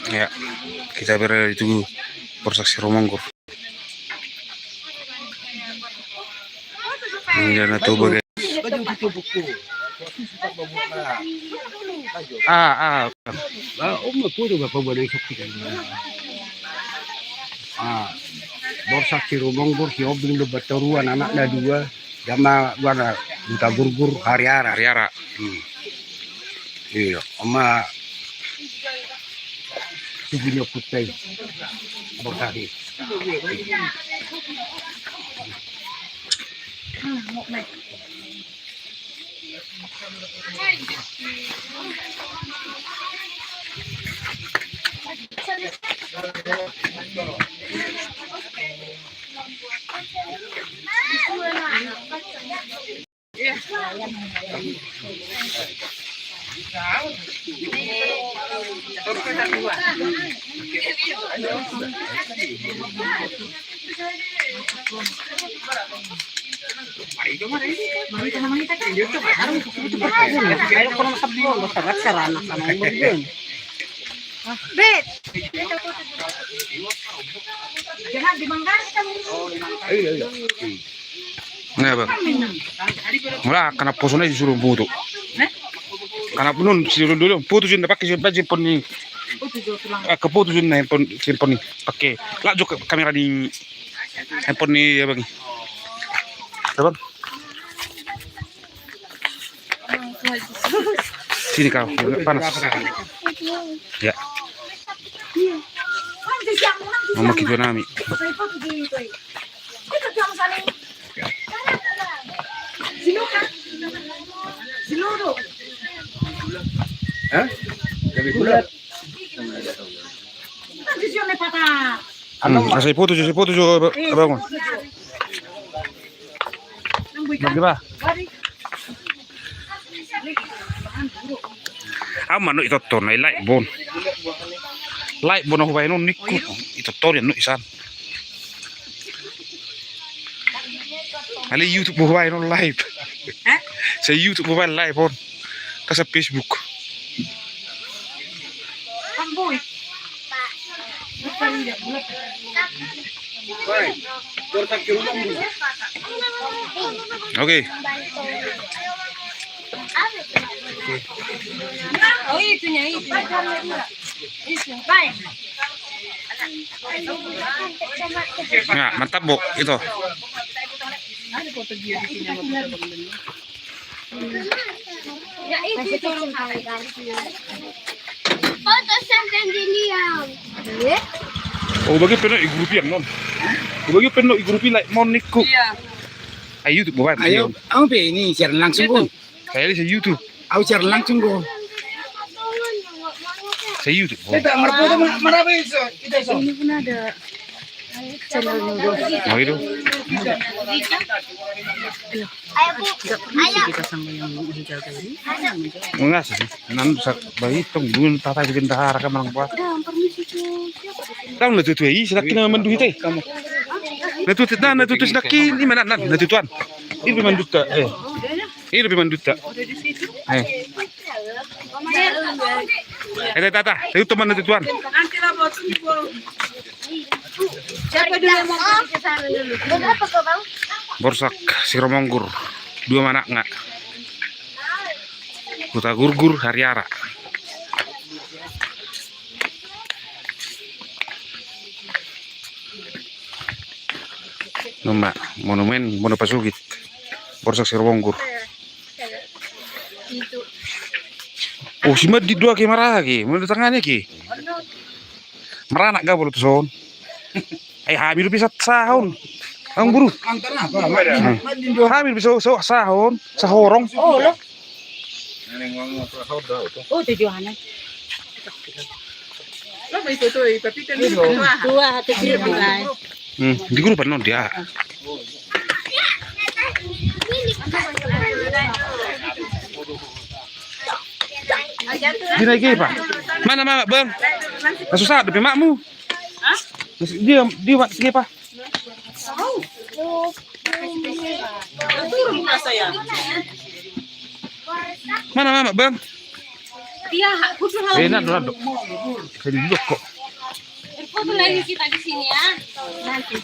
Ya, kita berada di Polsek Siromonggur. Jangan tuh guys. Polsek Siromonggur si obeng lebat taruhan anaknya dua, sama gua buta gurgur hari-hari. Hari-hari. Iya, sama Sugino Putih Bokari. Nah, bang. Mula karena posonnya disuruh butuh. Karena punun disuruh dulu putusin pakai simpan nih. Keputusin handphone simpan nih pakai. Lajuk kamera di handphone nih ya bang. Ya bang. Sini kau, panas. Ya. Mama kita nami. Hah? Jadi bulat. Saya foto juga abang. Bagaimana? Aman itu tuh like bon aku bayar niku itu tuh ya isan. Ali YouTube aku bayar live. Saya YouTube aku bayar live bon. Kasih Facebook. Oke. Oh itunya itu. Baik. Nah, mantap bu itu. Ya itu foto sendirian. Oh bagi penuh igrupian non. Bagi penuh igrupi like mon niku. Iya. Ayo YouTube buat. Ayo, apa ini siaran langsung go? Saya di YouTube. Aku siaran langsung go. Saya YouTube. Kita marah itu. Ini pun ada channelnya gue. Oh itu. Kita sama yang menjaga ini. Enggak sih. Nan bayi tong dun tata bikin dahar ka mang buat. Permisi tuh. Tahu na tutu yi sila kina mandu hite kamu. Na tutu sila kin di mana na tutuan. Ini manduta Ini lebih manduta. Tata, itu teman na tutuan. Nanti lah buat siapa dulu yang mau ke sana dulu? Berapa kau bang? Polsek Siromonggur. 2 anak enggak. Buta gurgur hari-hari. Nama monumen Monopasugit. Polsek Siromonggur. Oh, si di 2 ki marah ki. Mau tangannya ki. Marah anak gak boleh son. Hamil bisa sahun. Ang buru. Hamil bisa sahun, sahorong. Oh lo. Oh tujuannya. Lo may ito tapi kan Dua kecil bilai. Di grupan non dia. Dinaiki Pak. Mana Mak, Bang? Susah depan makmu. Hah? Dia sini Pak. turun na saya. Mana Mak, Bang? Iya, kudu hal. Nado. Jadi duduk kok. Foto lagi kita di sini ya. Nanti.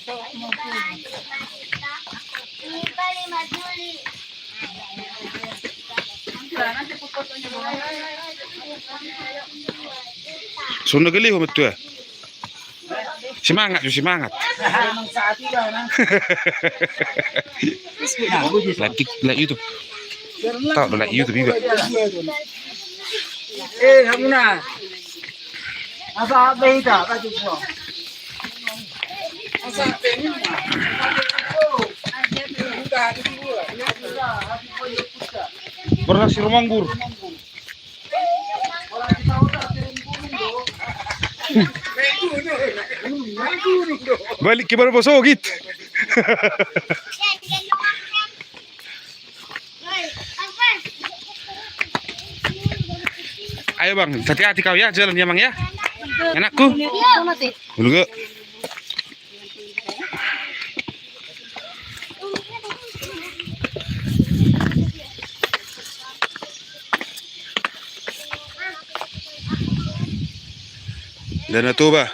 Sundo geli ho metu. Semangat, semangat. Like YouTube. Tahu like YouTube juga. kamu na. Apa beda baju gua. Berhasil Romanggur. Balik ke Barbosogit. Ayo bang, hati-hati kau ya, jalan ya bang ya. Enakku. Dulu ke. Danau Toba.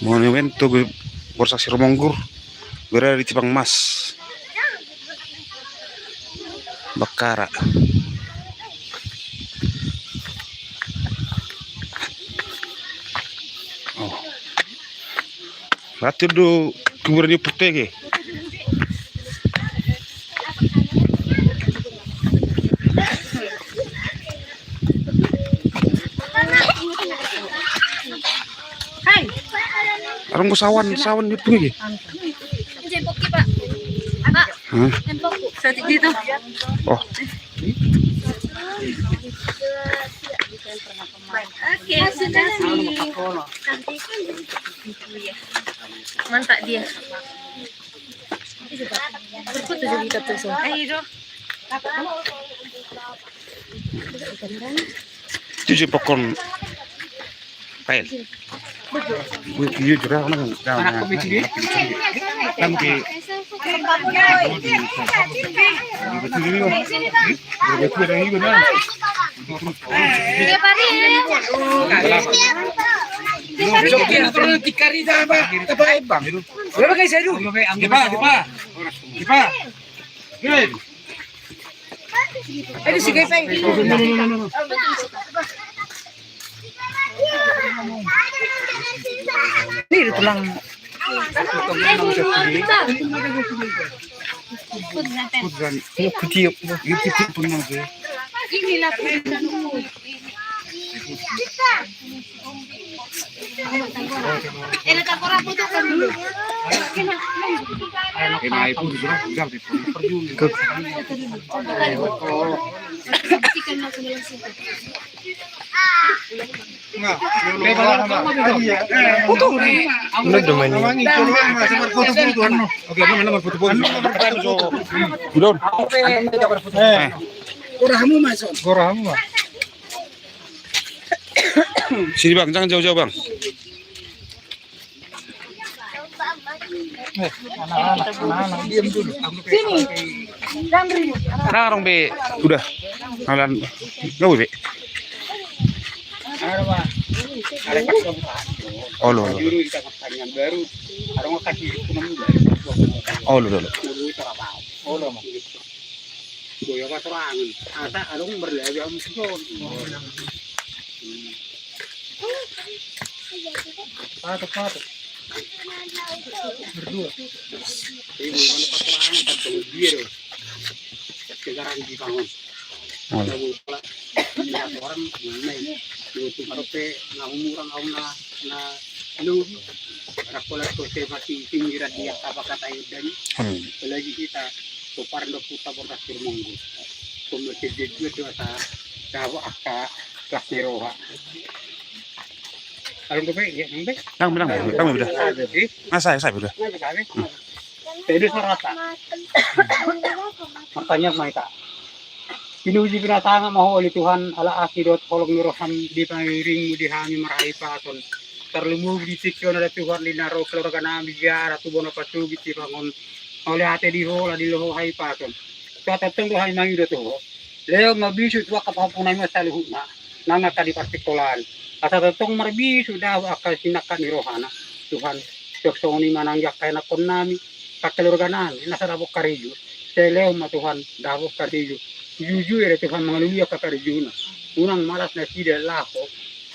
Monumen Tugu Bersaksi Romanggur berada di Cipang Mas, Bakara. Oh. Berarti do kuburannya Putege. Orang sawan itu lagi. Jempok ki, Pak. Pak. Hah? Jempok ku. Satu gitu. Oh, Oke, sudah sih. Mantap dia. Berfoto juga kita tuh. Ayo. itu pokon pail. Iya juga kan. Anak kecil. Kamu ke Ini tulang. Inilah era takora puto kan dulu. Sini bang, jangan jauh-jauh bang. Sekarang be, udah. Halan, nggak be. Oh lo. Oh lo. Lagi kita Soparno Puta Bersaksi Romanggur. Kemudian dia juga tahu apa kelas Neroha. Kalau gue ya, Kang udah. Saya udah. Jadi serata. Makanya mereka pinuji binatang mau oleh Tuhan ala akidot kolong niroham di pangiring mudihami marahi paton terlumug di sikyon ada Tuhan linaro keluarga nami biara tu bono patu biti bangun oleh hati di ho la di lo hai paton to tatong lo hai mangi do to leo mabisu tua kapapunay masaluhu na nanga tadi partikulan asa tatong marbisu daw akal sinakan ni rohana Tuhan Yoksoni mananggak kaya na kon nami kakelurganan nasa dabok kariyo seleo ma Tuhan dabok kariyo juju ya Tuhan mengaluluya ka kariyo na unang malas na sida lako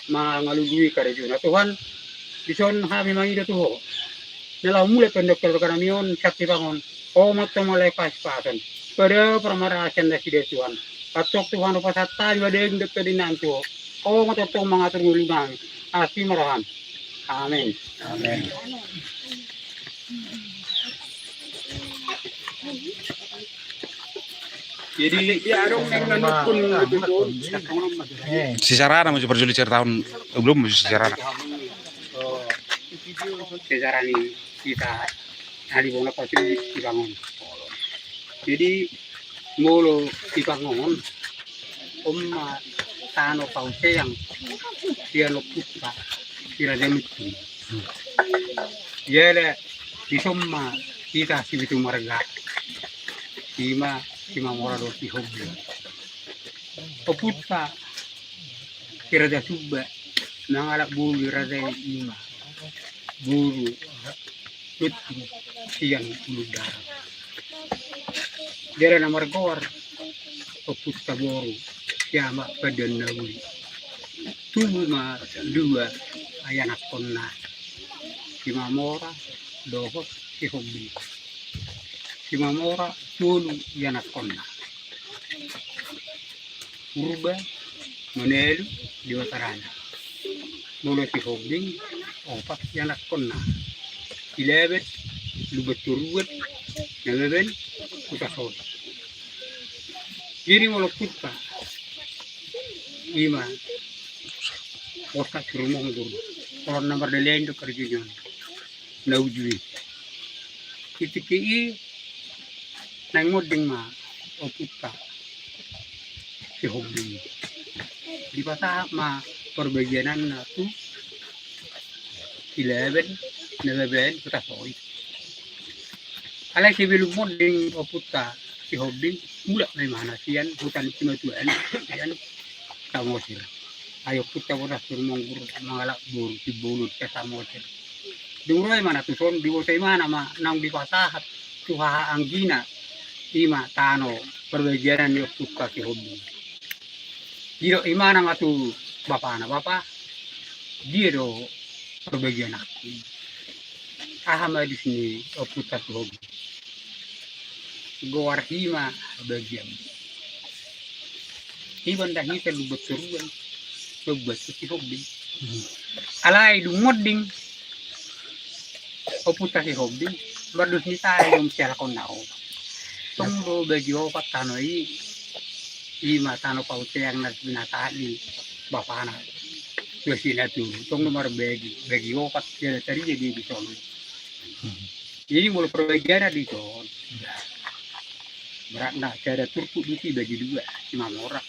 mangalului kariyo na Tuhan bison kami mangido tuho nila mulai pendek kelurganan mion sakti bangon o matto mulai pas-pasan pada pramarasan na sida Tuhan atok Tuhan upasatan wadeng dek dinantu o matto mangatur ngulimang asli marahan amin amin jadi ya dong yang nanukun Si Sarana mau coba juli tahun belum si Sarana. sejarah ini kita hari bola pasti dibangun. Jadi mulu dibangun, tano pause yang dia luput pak, kira dia lucu. Dia di semua kita sibitu marga, Sima mora do si hobi. Luput pak, kira dia subah, nangalak bulu kira dia ima. Guru itu siang bulu darah. Dia nomor gor, pepusta boru, kiamat pada nawi. Tubuh ma dua ayah nak kona, Sima mora dohos si hobi. Sima mora dulu ayah nak kona. Urba menelu di watarana. Mula si hobi. Opat yang nak kena, 11 lubat turut, 11 kita sol. Jadi malu kita, 5 otak rumah dulu. Kalau nomor lain tu kerjanya, naujui. Kitiki nang modeng mah, kita si hobi. Di pasar mah perbagianan tu. 11 kita soy. Alay si bilum moding oputa si hobi mula may mana siyan hutan tinutuan yan tamo sila. Ayo puta wala surmong guru mangalak buru si bulut ka tamo sila. Duroy mana tuson diwotay mana ma nang dipasahat tuha anggina ima tano perbagianan ni oputa si hobi. Diro imana matu bapa na bapa dia do perbagian aku. Ahama di sini oputar hobi. Gowar hima bagian. Iban dah kita lu beturuan. Bebat si hobi. Alai du modding. Oputar si hobi. Bardus ni tayo yung siya ko nao. Tunggu bagi opat tanoi. Ima tano paute yang nas binata ni bapana. Sila tu, tong nomor bagi opat dia tadi jadi di sana. Jadi mulai perbagian di sana. Berat nak cara turku duti bagi dua, 5 orang.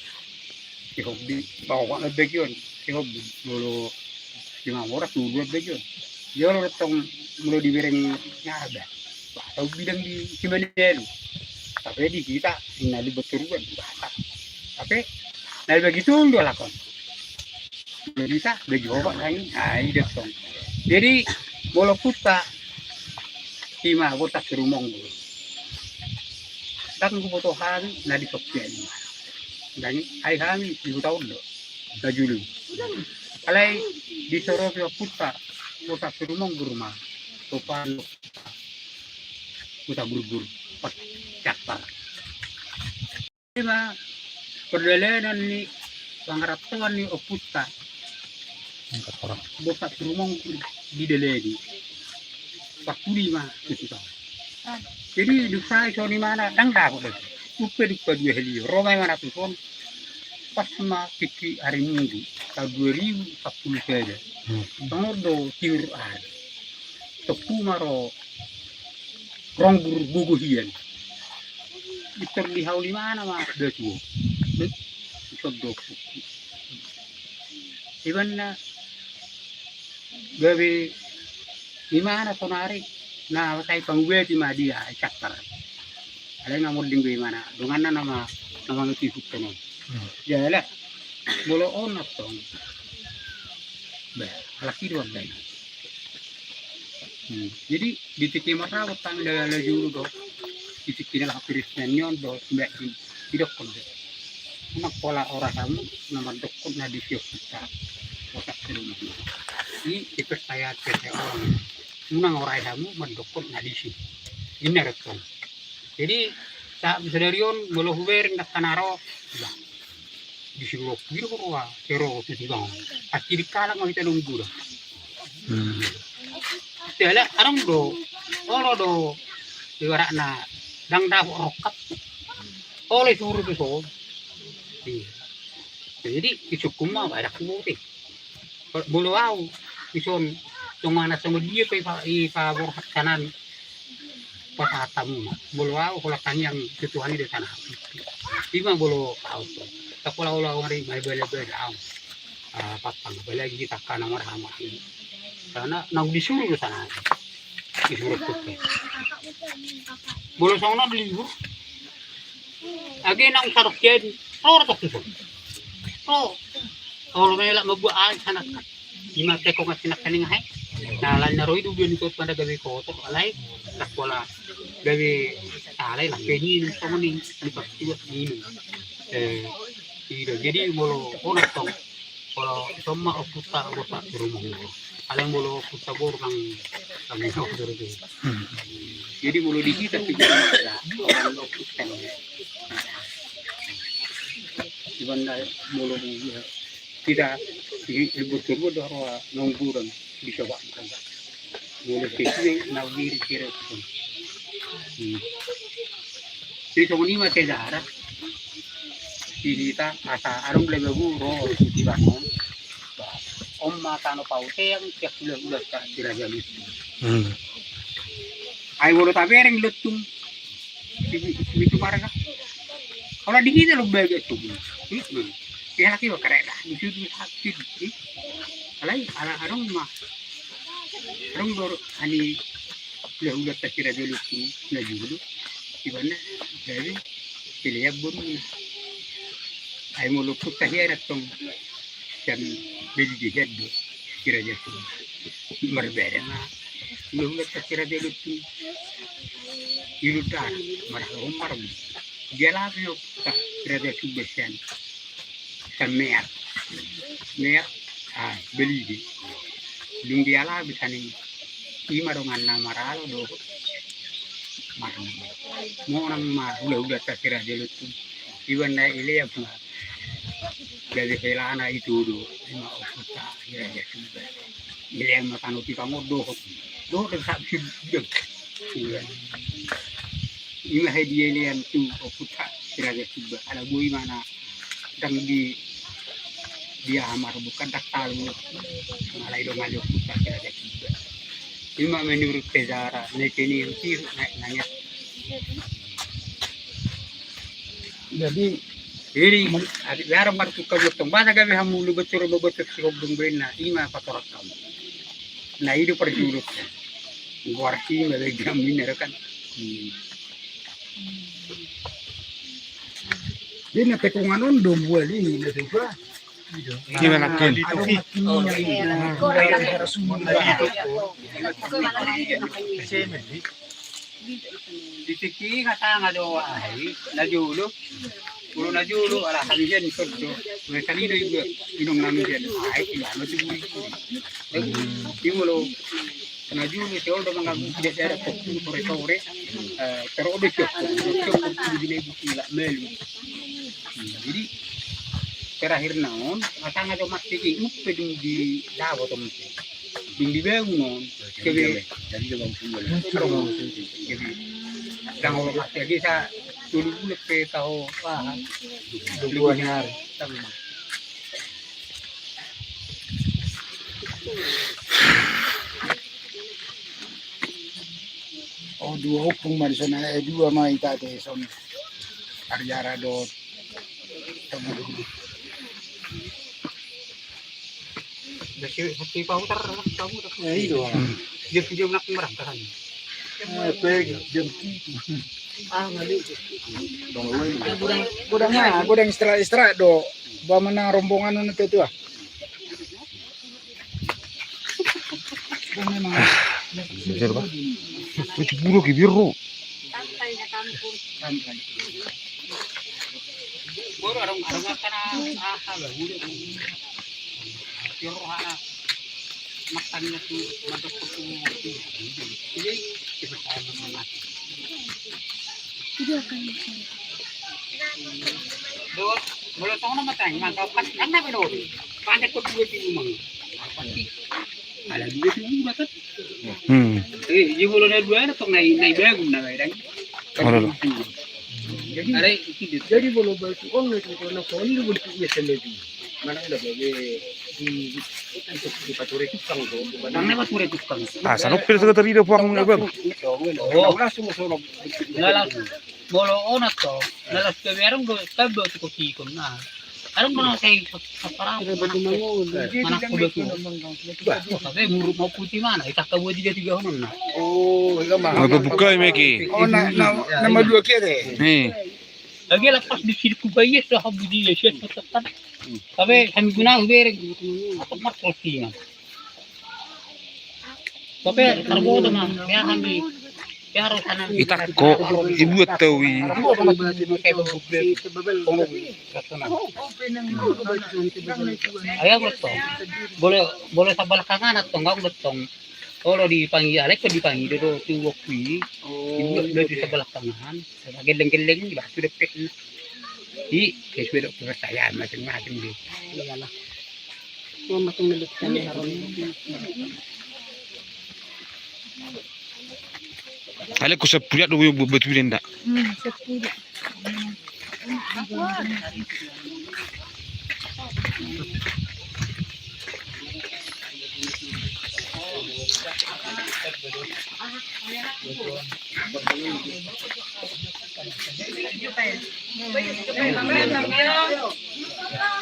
Si hobi bawa bagian, si hobi mulu 5 orang tu 2 bagian. Dia orang tong mulu diberi nyada. Tahu bidang di Cimanelu. Tapi di kita nali beturuan bahasa. Tapi nali begitu dua lakon. Bisa bagi obat lain, ide song. Jadi bola puta, Sima botak serumong dulu. Tak kebutuhan nadi sopnya ini. Dan ai kami di tahun lo, bajulu. Alai di Sorobio puta, botak serumong rumah, topan puta buru-buru, pas cakar. Sima perjalanan ni pangaraptuan ni oputa. Botak rumong di deledi. Pakuli mah kita. Jadi dusa so ni mana dang dah boleh. Upe di dua heli. Romai mana tu son. Pas sama tiki hari Minggu tahun 2010 saja. Tengok do tiur ada. Tepu maro rong bugu hian. Itu di hauli mana mah betu. Itu do. Iban na gabi di mana sonari na tay pangwe ti madia chakar ale na moding be mana dungan na nama ngi hutan ya la bolo on atong ba laki doang dai jadi di tiki marawat tang la juru do di tiki la pirisnya nyon do mbak tidak kon nak pola ora kamu nama dokon na di kita otak terus ini itu saya orang menang orang kamu mendokon na di sini ini rekon jadi tak sedarion bolo huber nak kanaro bah di sini biru ko pero tu bang akhir kala mau kita nunggu dah tela arang do olo do ibaratna dang dah rokat oleh suruh tu so jadi cukup mah ada kubuti bolo au ison tungana sama dia pe favor kanan pasatamu bolo au kalau yang situasi di sana lima bolo au sekolah ulah hari mai bela au patang bela kita kana marhama karena nang disuruh ke sana disuruh ke bolo sana beli agi nang sarok jadi tok tu kalau melak mabuat ay sana lima teko nga sinakaling hay nalan na roy dugan ko pada gabi ko to alay takwala gabi alay na penin so muning lipat tiwat ni jadi molo onak tong kalau sama oputa oputa rumah alay molo oputa bor kang sok dulu jadi molo di kita tidak oputa ibanda molo kita libur-libur dahar nongguran bisa bahkan mulai sih nawir kira pun jadi semua macam cara kita asa arung lebih buruk di bangun om makan paute yang tiap bulan tak diraja itu ayo boleh tapi yang letung itu marah kalau di kita lebih bagus tuh ya lagi keren lah di situ sakit alai arang mah arang baru ani udah terkira dulu tuh lagi dulu gimana jadi pilih bun ay mau luput kahir atong dan beli dihet do kira jatuh berbeda mah udah terkira dulu tuh ilutar marah umar jalapio kira jatuh besen semer beli di dung diala bisa nih lima dongan nama ralo do mar mau orang mar udah terkira dulu tuh iwan naik ile ya pun dari helana itu do lima oputa ya ya sudah ile yang makan uti kamu do tak sudah ini hadiah yang tuh oputa kira ya sudah ada bui mana dan dia amar bukan tak tahu malai dong ayo kita kira juga cuma menurut sejarah nekeni itu nanya jadi ini biar martu kabutong basa gabi hamu lu betul sikop bena ima patorak kamu nah itu perjulut gua sih melek jamin kan Ini tekungan ondo buat ini juga. gimana ken ditiki kata ngado ai najulu bulu najulu ala halian kerdo mereka ni juga minum namian ai ya mesti buri imulo najulu tol do mangagu tidak ada kokku sore terodo cok di buki la melu jadi terakhir naon matang ada mati ini pedung di dawo temen di bangun kebe jadi bang semua jadi dang orang mati lagi sa dulu lepe tahu wah dua hari Oh dua opung mari sana dua mai tate son Aryara dot Dasi hati pautar kamu dah. Itu. Dia nak merah kan. Gudang istirahat do. Ba menang rombongan itu ah. Bisa ba? Itu buru ki biru. Boro arong kana halo buru. Rohana makanya tu madok pertemu. Jadi kita sama. Dua, boleh tahu nama tanya, mangkau kan, anda benar. Pandai kau dua tiga mang. Ada dua tiga macam. Jadi boleh ada dua, atau naik bagus nak ada. Ada itu. Jadi boleh balik on itu karena phone itu boleh punya sendiri. Mana ada di patore tukang do. Nangnya patore tukang. Ah, sanupil sa tadi daw pang bang. Oh, langsung suruh. Lalas, bolo onat to. Lalas ke merong go tabo ko kikon na. Alam mo na kay para mana ko do. Sabi muru mo puti mana, itakabo di tiga honon na. Oh, Magbubuka meki. oh na madua kere. Lagi lepas di sini kubaya sa habudi ya siya tetap. Sabi kami guna ubere atau mat kolsingan. Sabi karbo to na, kaya kami kaya sana Itakko ibu tawi. Ayaw beto. Boleh sa balakangan at tonggang betong. Kalau dipanggil Alek, dipanggil dulu tu waktu ibu udah di sebelah tangan, geleng-geleng juga sudah pek. Di kesudah kepercayaan macam-macam deh. Iyalah. Mau macam milik kami harum. Alek ko sa puliat do betu nda. Sepuluh.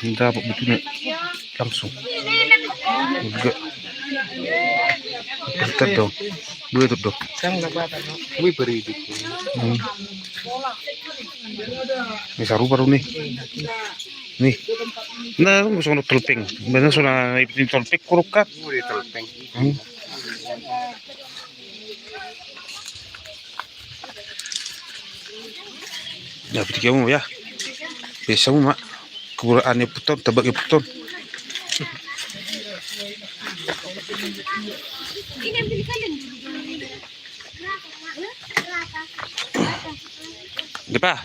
Dapat betul langsung. Enggak. Dekat dong. Dua itu dong. Kami beri itu. Ini saru baru nih. Nih. Nah, musuh nak telping. Benar sudah itu telping kurukat. Ya, berarti kamu ya. Biasa mak. Keburaannya putar, tabaknya putar. Depa.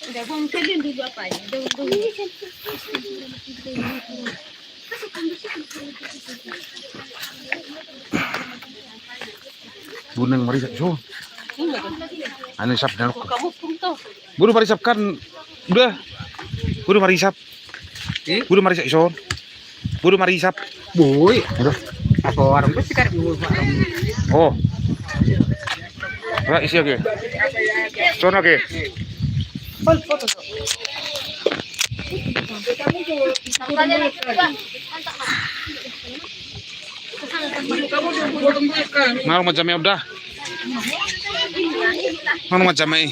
Udah bongkelin dulu apanya. Bunang marisap so. Anu sap dan aku. Kamu punto. Buru marisap kan udah. Buru marisap. Buru marisap so. Buru marisap. Boy, Udah. apa orang tu sekarang dulu. Oh. Ra isi oke. Sono oke. Mau macamnya udah. Mau macamnya.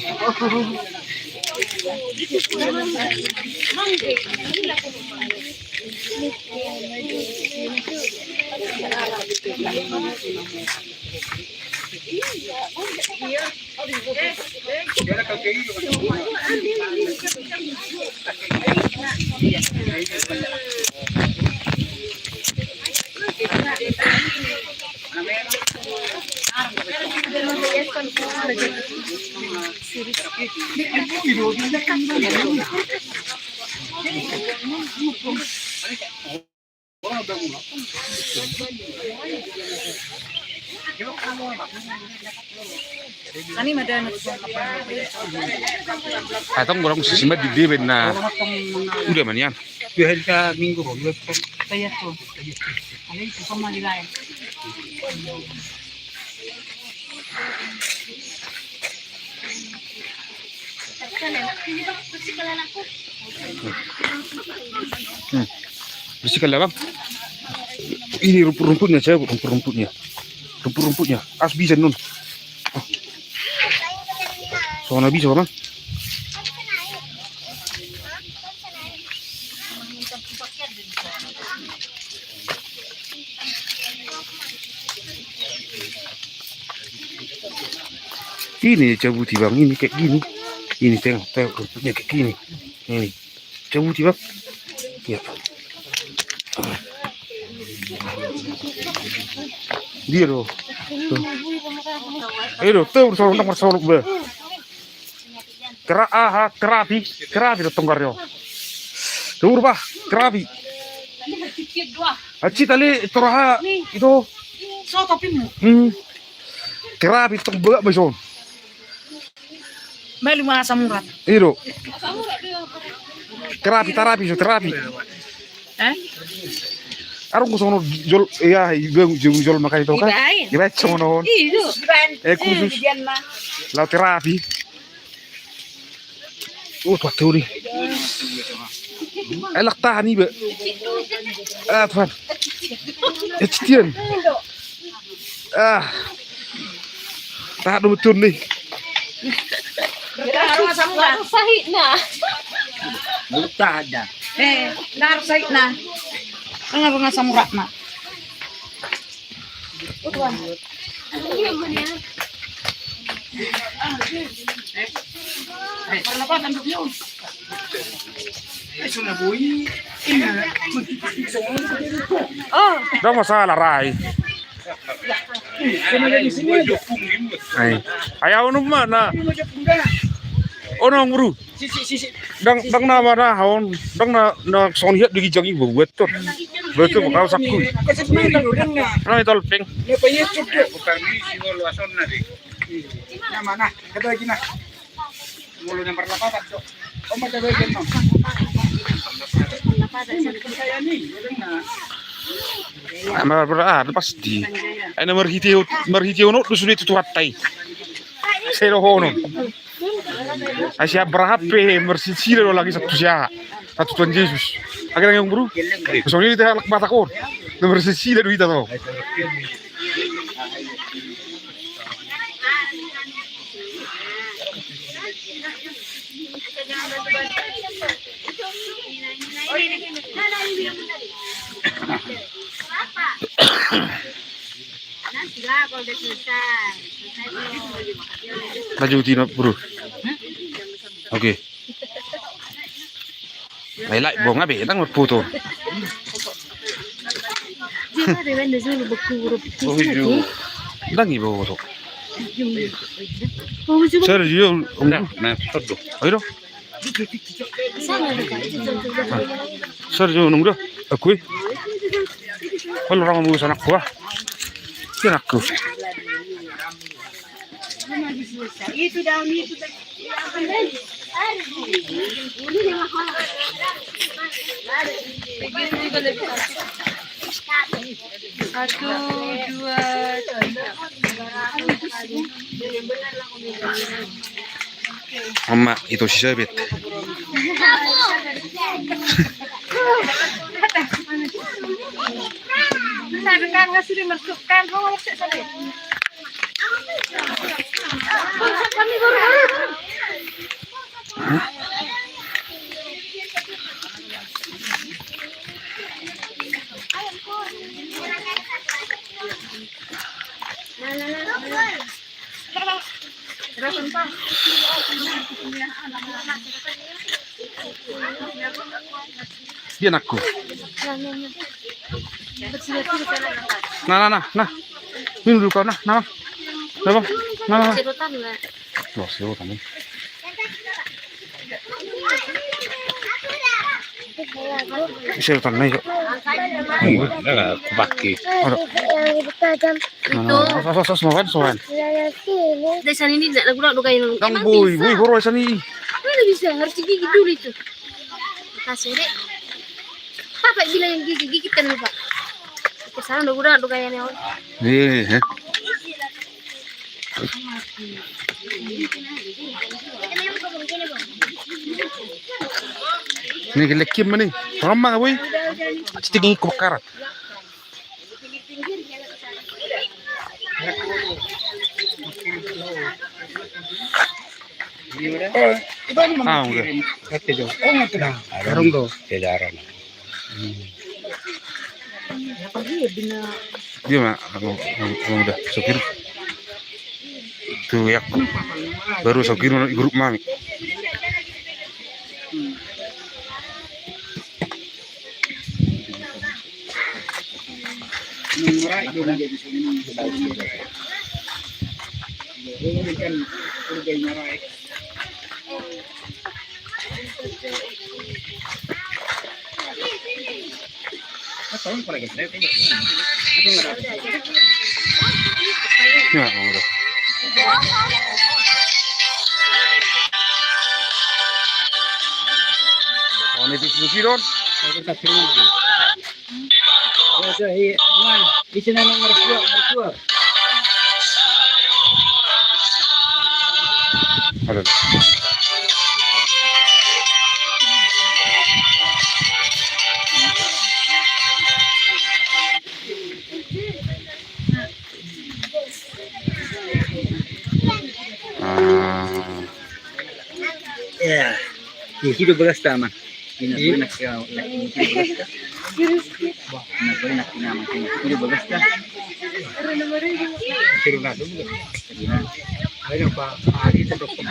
Ani madana Atong orang sisimba di dia na. Udah manian. Dua hari ke minggu, saya tu. Ada itu sama di lain. Bersihkan lah bang. Ini rumput-rumputnya saya, rumput-rumputnya. Rumput-rumputnya. As bisa nun. Oh. Soalnya bisa bang. Ini cabuti bang, ini kayak gini. Ini tengok rumputnya kayak gini. Ini cabuti bang. Ya. Dia loh. Ayo tuh sorong be. Kerapi tonggarnya. Tuh bah, kerapi. Aci tali teraha itu. So topimu. Kerapi tong be beson. May lima samurat. Iyo. Terapi. Arong ko sono jol ya jol makai to kan. Iba sono. Khusus. Lau terapi. Tuh teori. Elak tahan iba. Tuhan. Ecitian. Tahan betul nih. Harus samurat. Sahit na. Buta ada. Harus sahit na. Ang nga samurat na. Oh, Dah masalah rai. Ay. Ayaw nung mana. Onong bro. Dang na mana haon. Dang na son hiat di jangi buat tuh. Betul kalau sakku. Nah itu peng. Bukan ini singo luason na di. Yang mana? Kata lagi na. Mulu yang berlapapan so. Kamu ada bagian no. Saya nih, Berada pasti. Ana merhitio no tu sulit tu hatai. Sero hono. Asia berapa mersisir lagi satu sia. Satu Tuhan Yesus. Akhirnya yang buru. Soalnya itu halak batakor. Mersisir itu kita tuh. Baju tino bro. Oke. Like bong abe nang foto. dia ada benda dulu berkurut. Nang ibo foto. Oh, cuma Sergio, Nah, todo. ayo. sana dekat. Sergio nung dah. Aku. Kalau orang mau sanak gua. Kan aku. Itu daun itu. Satu, dua, Mama itu si Sabit. Sabi kan ngasih dimasukkan, kau mau cek sabi. Kami baru. Dia nakku. Nah. Minum dulu kau nah. Nah. Sedotan lah. Loh, siapa kamu? Sedotan nih. Enggak pakai. Ada. Soan. Desan ini tidak lagu kayak Dang boy, horo sani. Mana bisa harus digigit dulu itu. Kasih dek. Papa bilang yang gigit kan lupa. Kesana udah kayaknya. Eh. Ini gelekim mana? Ramah boy. Tinggi kebakaran. Ah, enggak. Dia mah, aku udah sopir. Tuh ya, baru sopir grup mami. Ya, udah. Oh, ini Suzuki Ron. Ada. Ya, hidup beras taman. Ini nak hidup beras dah. Sirulah dulu. Ayo pak, hari itu dokter.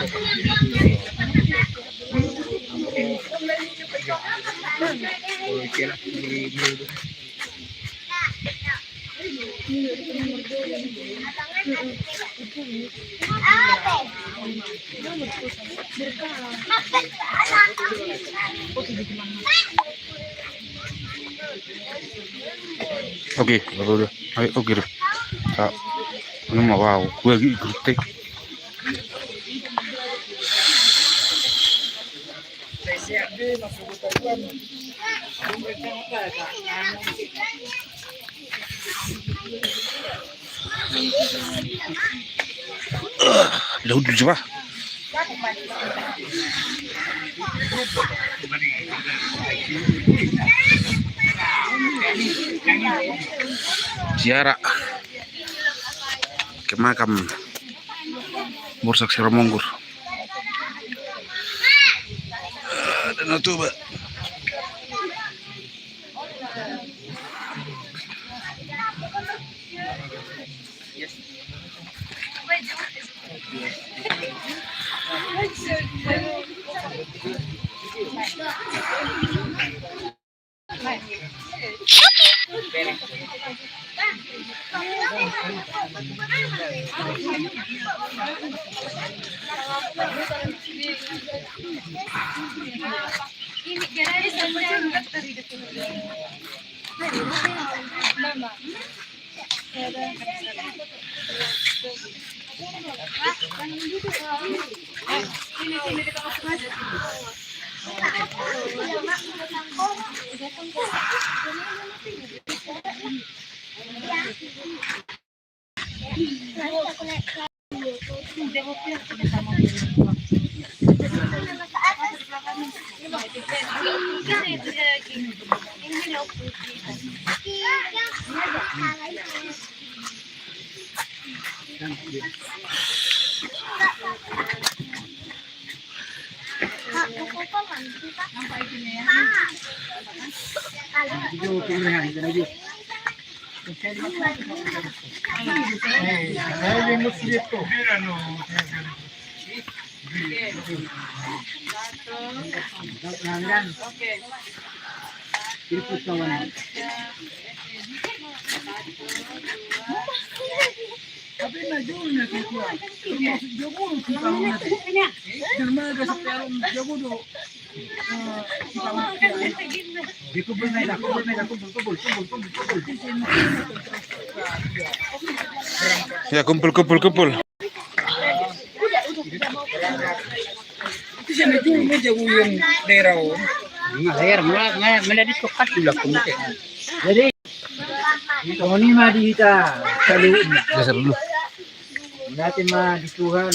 Oke, udah. Ayo, oke deh. Ini mau wow, gue lagi grutek. Laut coba. Ziarah ke makam Bursak Siromonggur. Dan itu, Pak. Ya, kumpul. Itu sih itu menjauh yang daerah. Menjadi tokat juga kemudian. Jadi kalau ini mah kita selalu Geser dulu. berarti mah di Tuhan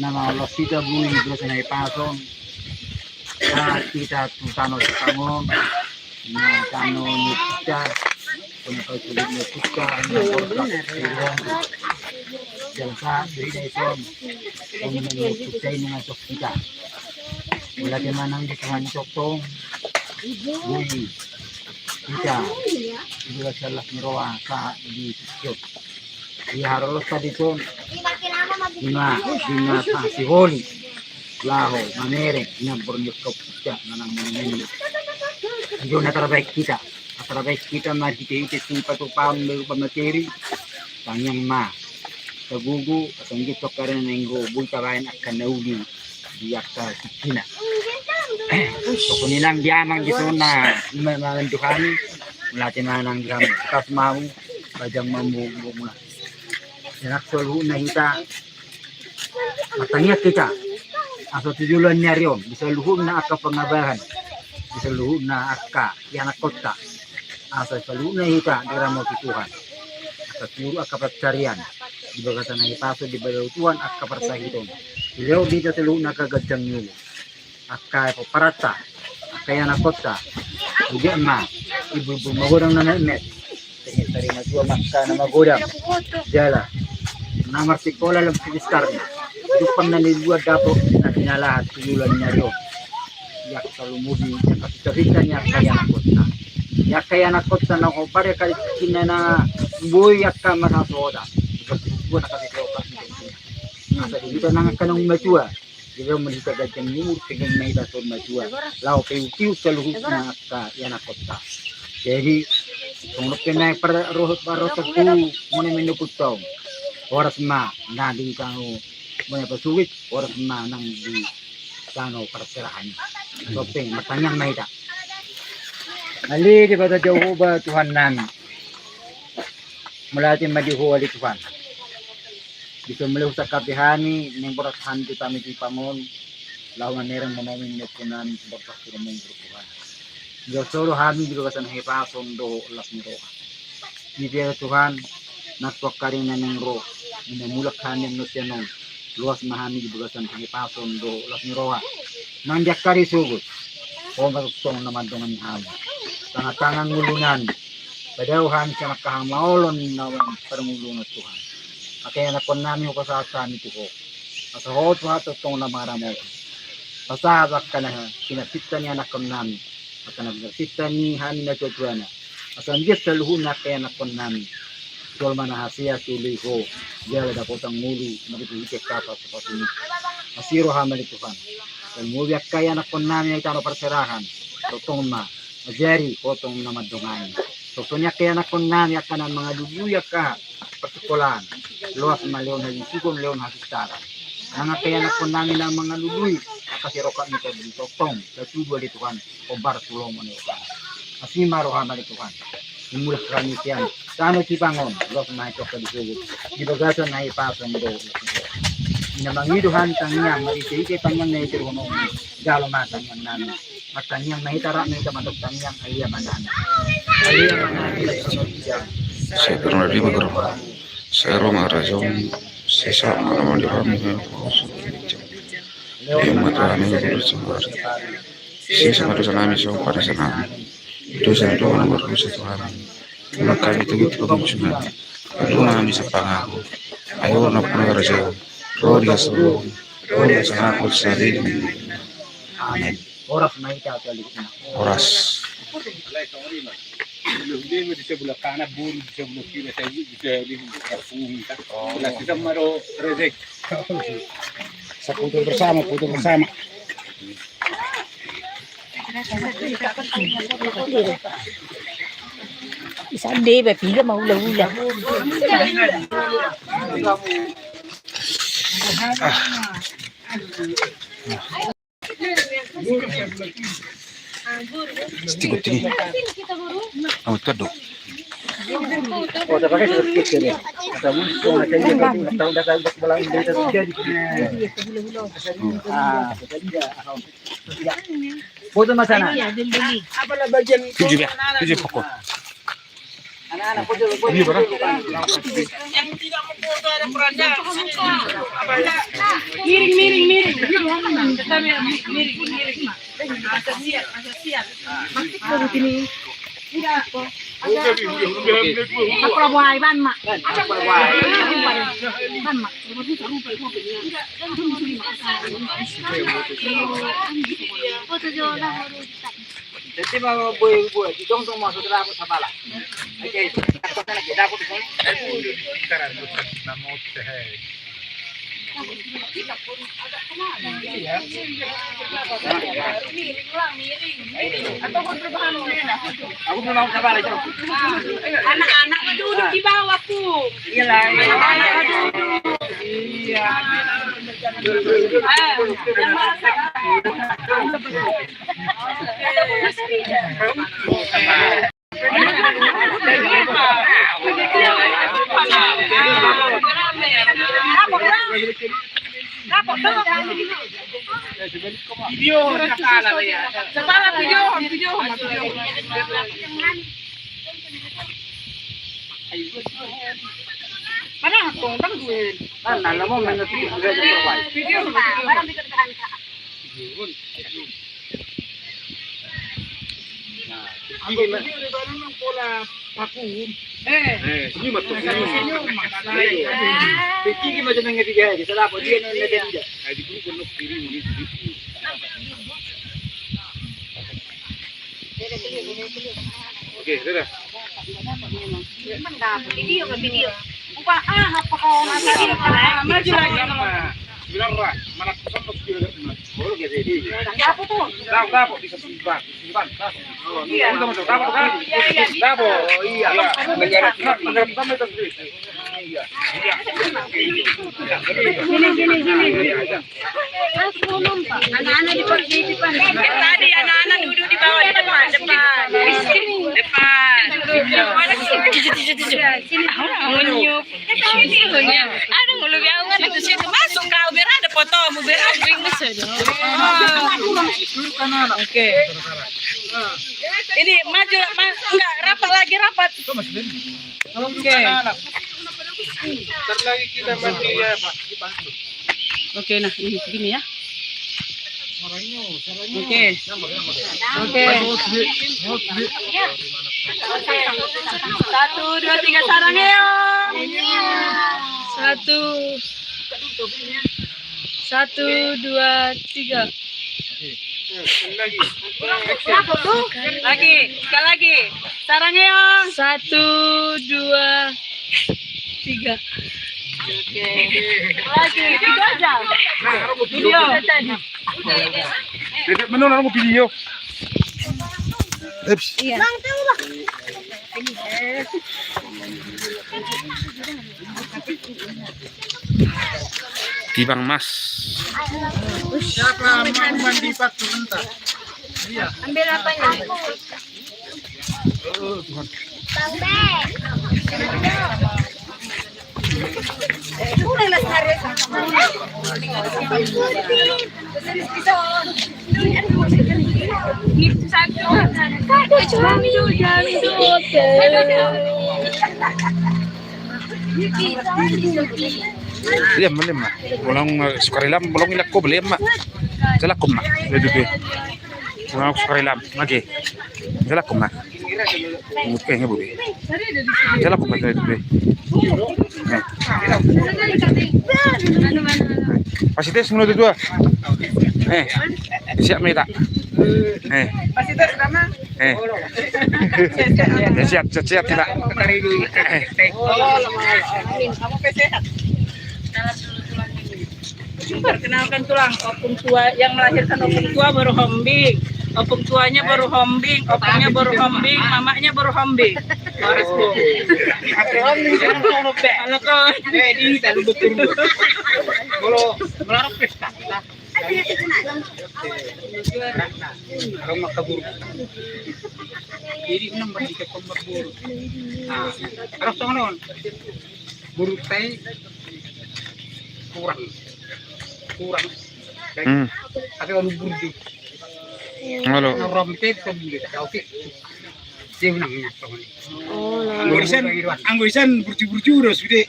nama Allah kita bui terus naik pasong kita tutano sa tangon, tano ni kita, punya kautulit ni kita, jalsa dari deson, kemudian kita ini masuk kita, mulai kemanang di Tuhan Cokong, bui kita, juga salah meroa saat di Cok, di harus tadi pun, lima pasti holi. Laho, manere, nyampur nyukop kita, nanang menengah. Itu terbaik kita mari kita simpan tu paun berupa materi, tanyang ma, kegugu, atau gitu karena nenggo, buka lain akan nauli, dia akan sikina. Pokoknya diamang di sana, memang Tuhan, melatih manang diam, kas mau, bajang mambu mula. Enak selalu nahita, matanya kita. Atau tujuan nyariom bisa luhur na aka pengabahan bisa luhur na aka yang kota asal selalu na hita diramo Tuhan aka turu aka pencarian di bagatan na hipaso di balaw Tuhan aka persahiton beliau dito selalu na kagajang nyulo aka parata aka yang kota juga ma ibu magodang na namet tari na tuwa makka na magodang jala namar sikola lang siniskarnya Dupang na nilua dapo na tinalahat tululan niya rin. Yak salumudi sa kapitalisya niya kaya nakota. Yak kaya nakota na ko pare kina na buhay yak ka masasoda. Ikaw na kasi kaya opas nito. Nasa dito na nga kanong matua. Ikaw malita gadyang nimur tiging may daton matua. Lao kayo sa luhut na ka yan nakota. Jadi kung napinay para rohot barotag po muna minuputaw. Oras ma naging kang muna pasuwit oras manang di kano perserahan topeng matanyang mahita ali di bata jauh ba Tuhan namin mulatin madihuwali Tuhan bisa melihat sa kapihani ng borashan kita miti pamon lawan nerang mamamin na punan bortas turumong Tuhan Diyos solo kami di lugasan hepason do las niro di Tuhan naswak karina ng ro minamulak hanin no siya nung luas mahami di bagasan hangipason do las niroha nandiak kari sugut o matutong naman dengan hami tangan ngulunan padauhan siya nakahamaolon nawan parangulungan Tuhan kaya nakon namin ko kasasan ito ko asahot matutong na maramo pasabak ka na sinasita niya nakon namin at nagsasita ni hami na tuwana asan Diyos sa luhun na kaya nakon namin Tol manahasiya tuloy ko Diala dapotang mulu magituhite kapa sa patunik. Masiro hamali Tuhan. Dan mubiak kaya nakon namin ay tano perserahan. Totong ma. Majeri potong na madungan. Totonya kaya nakon namin akanan mga dubuyak ka. Persikulan. Luas maleon hagi sukon leon hasistara. Nanga kaya nakon namin ang mga lubuy. Akasirokat nito din totong. Sa tubo di Tuhan. Obar tulong mo ni Tuhan. Asimaro hamali Tuhan. Mula kami siyan. Kano tipangon, los mahito ka disugot. Di bagasan na ipasong do. Inamangiduhan tanyang, marisike tanyang na itiruno. Galo matanyang namin. At tanyang mahitara na itamadok tanyang aliyamanana. Aliyamanana ila sunod siya. Saya pernah di beberapa saya rumah raja sisa malam di kami yang mata ini bersumber sisa mata salami so pada sana itu saya doa nomor satu hari maka itu gitu cuma itu nami sepangako ayo na pernah raja roda solo roda sana aku sari amin Oras mahita kalikna. oras Hindi di sebelah kanan, buru di sebelah kiri, saya di karpung. Lah kita maro rezek. Sa puto bersama. Isa di ba pila maula-ula. tinggi kamu tado Oh, dapat kita skip ya. Kita muncul aja dia tahu dah bola ini terjadi. Foto masana. Apa lah bagian tujuh pokok anak-anak foto. ini berapa Yang tidak memfoto ada perannya. Miring. Miring. Baru ini. Perbuai ban mak. Ban mak. Foto jola. Jadi mau buat di dong masuk dalam sabala. Oke, kita lagi dapat di sini. Aku belum sabala itu. Anak-anak duduk di bawahku. Iya. Mana tong duit. Nah, lama mengerti sudah jadi Video barang dikatakan. Ini betul. Peki macam yang ketiga, salah apa dia yang ketiga. Oke, sudah. Video. Upah apa kau nak video kan? Maju lagi. Bilang Ra, mana pesan pas kira boleh gitu ini. Apa tuh? Dapat bisa simpan. Iya. Dapat kan? Dapat. Iya. Mengerat sama itu. Iya. Gini. Anak-anak di depan. Tadi anak-anak duduk di bawah di depan. Depan. Sini. Menyup. Ada mulu biawan itu situ masuk kau biar ada fotomu biar aku ingus saja. Oke. Ini maju enggak rapat lagi rapat. Oke. Terlagi kita mandi ya, Pak. Oke, nah ini begini ya. Oke. Satu, dua, tiga, sarang ya. Satu, dua, tiga. Lagi, sekali lagi. Sarang ya. Satu, dua, tiga. Oke. Lagi, tiga aja. Video. Menurut aku video. Iya. Tibang Mas. Siapa mau mandi patu entah? Ambil apanya? Tuhan. Iya, boleh mak. Ulang sukarilam, belum ilak ko boleh mak. Jalak ko mak. Jadi, ulang sukarilam, lagi. Jalak ko mak. Oke, nggak boleh. Jalak ko mak itu. Pasites menurut dua. Siap minta. Pasites sama? Siap tidak. Kamu sehat. Perkenalkan tulang, opung tua yang melahirkan opung tua baru hombing. Opung tuanya baru hombing, opungnya baru hombing, mamanya baru hombing. Kalau kau Ini selalu betul. Kalau melarang pesta, kalau makabur. Jadi enam bagi ke pemburu. Harus tangan buru teh kurang. Ada orang buru di. Halo. Orang teh sebeli. Oke. Dia menangnya tangan. Angguisan burju-burju udah sudah.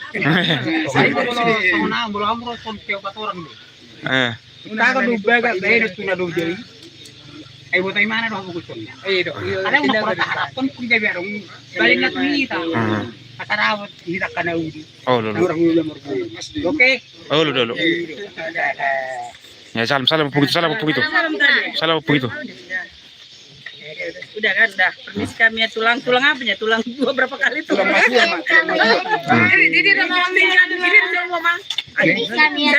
Saya kalau tangan bulu amro sampai 4 orang. Kita kan udah gak dari tuna do jadi. Ay butay mana do gusto niya. Ay do. Ada mo pura harapan kung gabi arong balik na kumita. Akarawat hira ka na udi. Oh, lolo. Murang ulam murang. Okay. Oh, lolo. Ya, salam begitu. Salam tadi. Salam begitu. Udah kan, udah. Permisi kami ya tulang apanya? Tulang dua berapa kali tuh? Tulang masuk ya, Mak. Jadi udah mau ini semua, Mang. Kami ya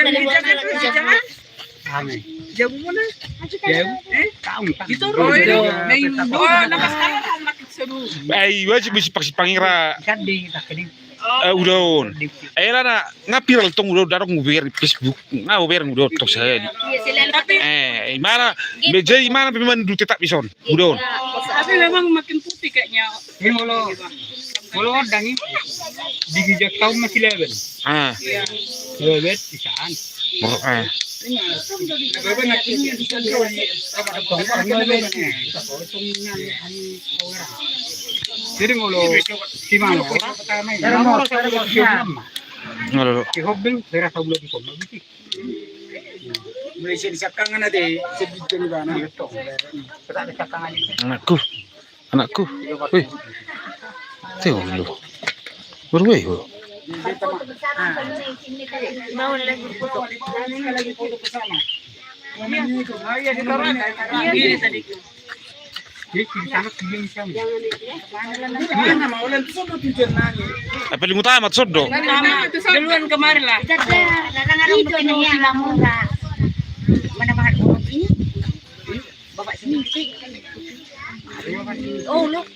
Jangan. Amin. Jauh mana? Jauh. Tahu tak. Itu main doa nama sekarang makin seru. Ay, wajib mesti pakai pangira. Kadi tak kadi. Udon. Ay, lana ngapiral tong udah darong nguber di Facebook. Nguber udah tok saya. Tapi Mana meja mana memang dulu tetap bison. Udon. memang makin putih kayaknya. Ini kalau ada nih digijak tahun masih level. Level bisaan. Jadi kalau si mana? Ngalo. Si Hobing saya rasa belum bisa begitu. Malaysia disakangan ada segitu di mana? Betul. Kita disakangan itu. Anakku. Wih. Tengok dulu. Berweh. Mau lagi foto. Lagi foto bersama. Ini tadi. Di sana pilih siapa? Apa yang utama sodo? Pertama, duluan kemarin lah. Itu nih yang murah. Mana bahan orang ini? Bapak sini. Oh, lo.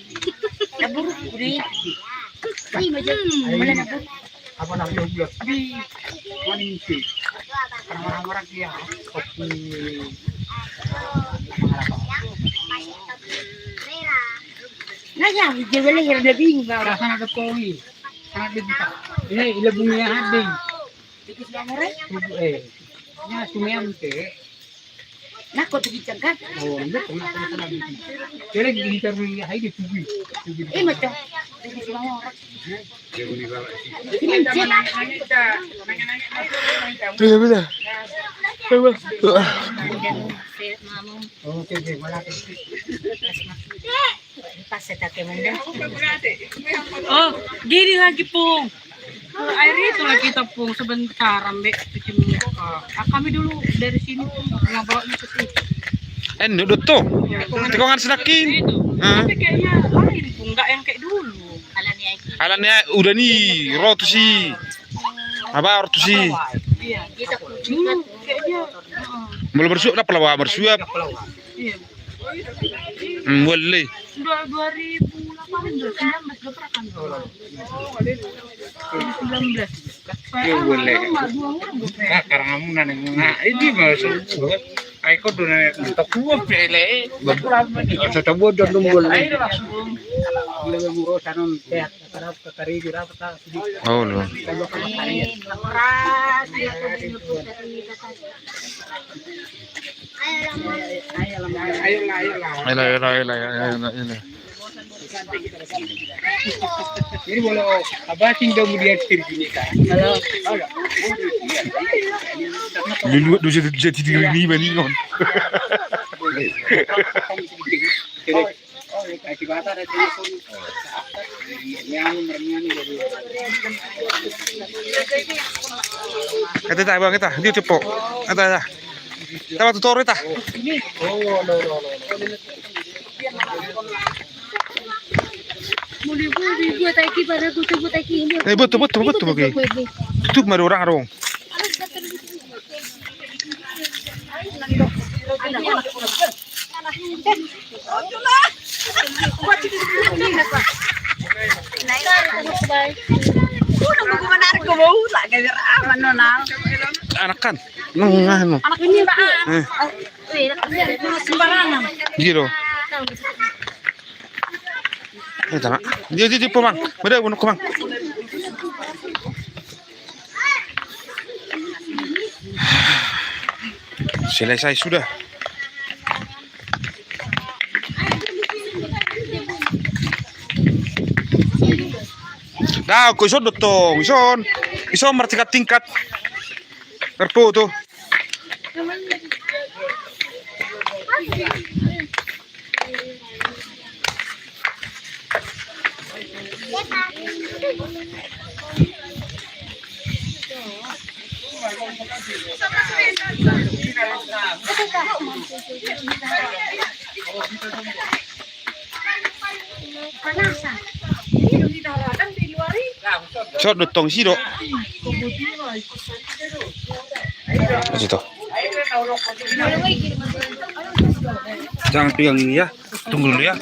Nabur udah. Ay, macam mana nabur? Apa namanya buat di manusia? Orang-orang dia kopi. Nah, ya, jangan lagi ada bingung. Sana ada kopi. Sana ada kita. Ini ilah bumi yang ada. Ya sungai mute. Nah, kau tu bincang kan? Oh, ini pernah bikin. Jadi gitar ini hai di tubi. Macam. Iya benar. Oke, mana Oh, gini lagi Pung. Air itu lagi kita Pung sebentar ambek cuci muka. Kami dulu dari sini nggak bawa itu sih. Udah tuh. Tikongan sedakin. Itu. Tapi kayaknya air Pung nggak yang kayak dulu. Alannya udah nih, rotu sih. Apa rotu sih? Iya. Dulu kayaknya. Mulai bersuap lah pelawak bersuap. Iya. Boleh. 2018 berapa kan? 19. boleh. Karena kamu nanya ini masuk. Aiko dona tak kuat pele. Saya tahu don boleh. Lebih murah sanon sehat. Karena kekari jurah peta. Oh no. Ayolah. Ini boleh apa tinggal kemudian terjadi kan? Lulu jadi ini bani non. Kata tak bang kita, dia cepok. Kata. Tahu tutor kita. Muli buat lagi pada aku buat lagi ini. Betul bagi. Tutup mari orang arong. Anakan. Anak ini sembarangan. Giro. Tama. Dia pemang. Ada bunuh kemang. Selesai sudah. Dah, kau ison dotong, ison martikat tingkat. Terpo tuh. Shot dotong sih dok. Situ. Jangan pegang ini ya. Tunggu dulu ya.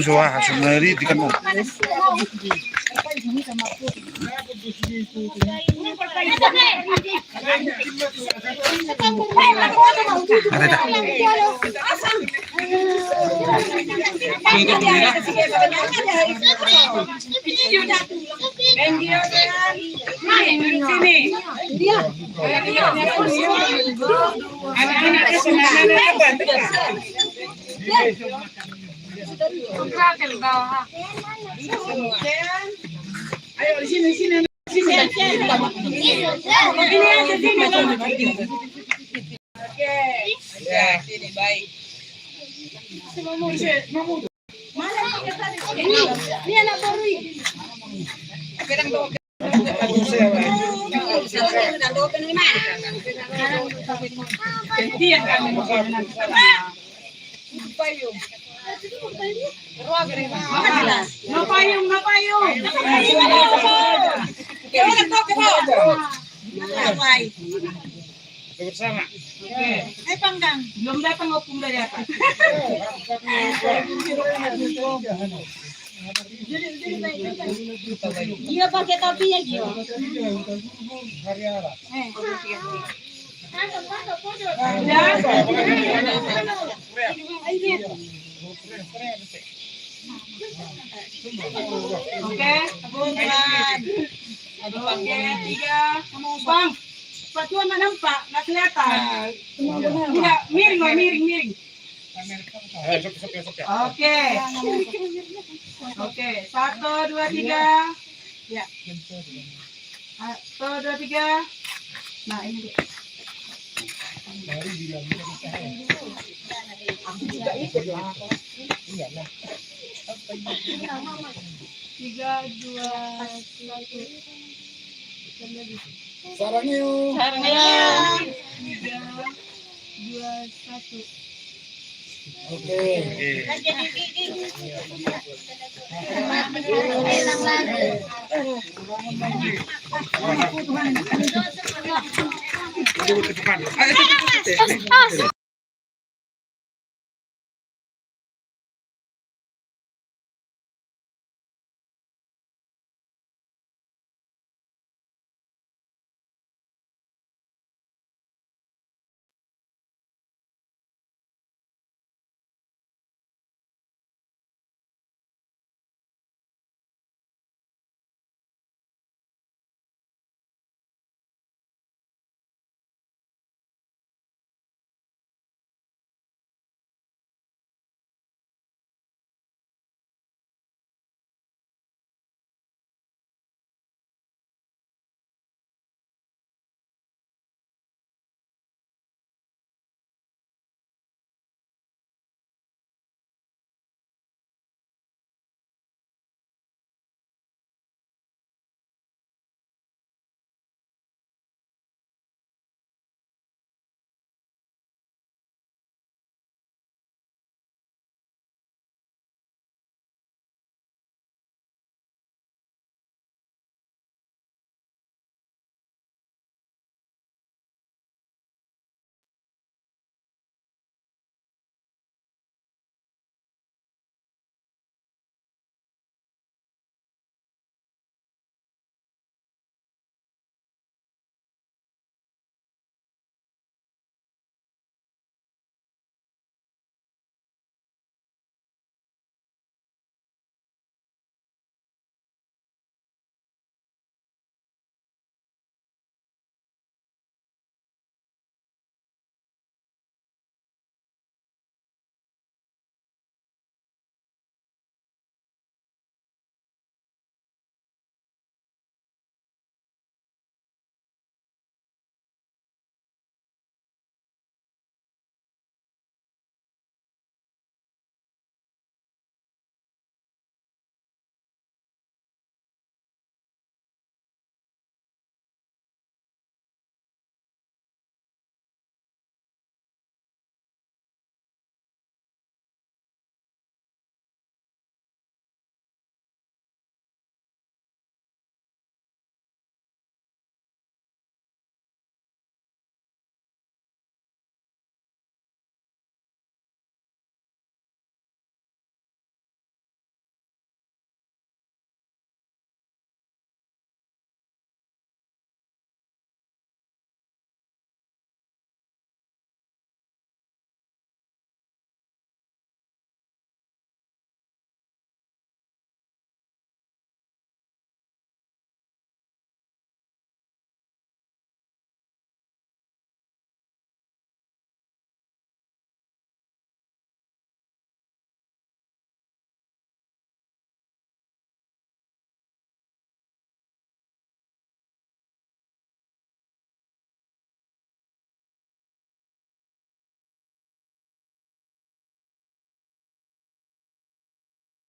Suah sebenarnya ikan mau. Ada. Ayo di sini, di sini. Sini aja. Ini aja sini. Oke. Ya, sini baik. Ini anak baru ini. Mapayong. Bersama. Panggang. Belum datang opung dari atas. Dia pakai topinya dia. Oke, kebutuhan. Oke, 3. Bang, patuan mana nampak? Nggak kelihatan. Enggak, miring. Oke. Oke, 1, 2, 3. Ya. 1, 2, 3. Nah, ini. Tiga, dua, satu. Sarangnya yuk. 3, 2, 1. Oke. Ayo,